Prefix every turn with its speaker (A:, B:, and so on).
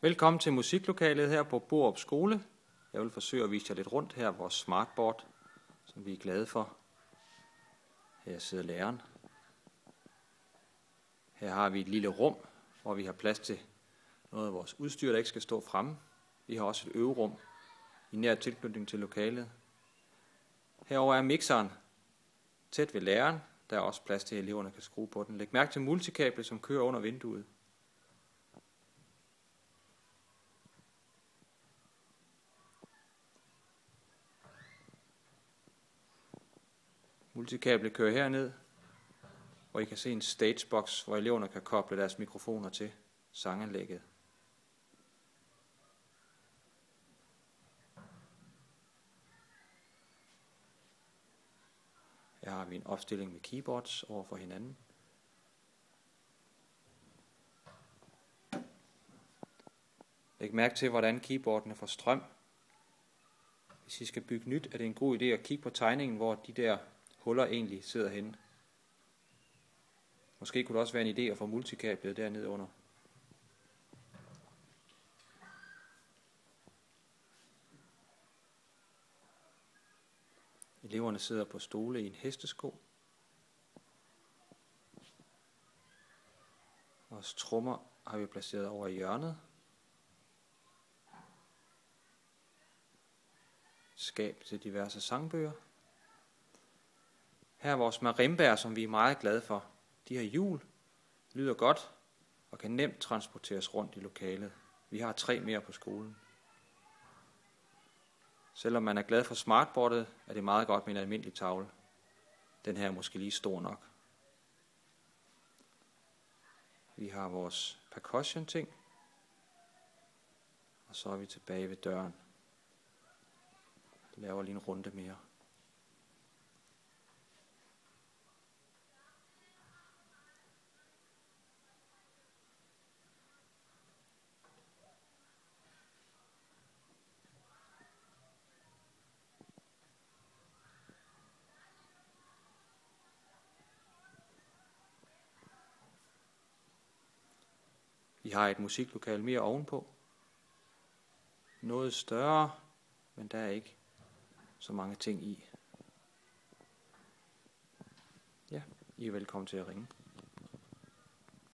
A: Velkommen til musiklokalet her på Borup Skole. Jeg vil forsøge at vise jer lidt rundt her, vores smartboard, som vi er glade for. Her sidder læreren. Her har vi et lille rum, hvor vi har plads til noget af vores udstyr, der ikke skal stå fremme. Vi har også et øverum i nær tilknytning til lokalet. Herover er mixeren tæt ved læreren. Der er også plads til, at eleverne kan skrue på den. Læg mærke til multikablet, som kører under vinduet. Multikablet kører herned, hvor I kan se en stagebox, hvor eleverne kan koble deres mikrofoner til sanganlægget. Her har vi en opstilling med keyboards over for hinanden. Læg mærke til, hvordan keyboardene får strøm. Hvis I skal bygge nyt, er det en god idé at kigge på tegningen, hvor de der huller egentlig sidder henne. Måske kunne det også være en idé at få multikablet dernede under. Eleverne sidder på stole i en hestesko. Vores trommer har vi placeret over i hjørnet. Skab til diverse sangbøger. Her er vores marimbær, som vi er meget glade for. De har hjul, lyder godt og kan nemt transporteres rundt i lokalet. Vi har 3 mere på skolen. Selvom man er glad for smartboardet, er det meget godt med en almindelig tavle. Den her er måske lige stor nok. Vi har vores percussion ting. Og så er vi tilbage ved døren. Jeg laver lige en runde mere. Vi har et musiklokale mere ovenpå. Noget større, men der er ikke så mange ting i. Ja, I er velkommen til at ringe.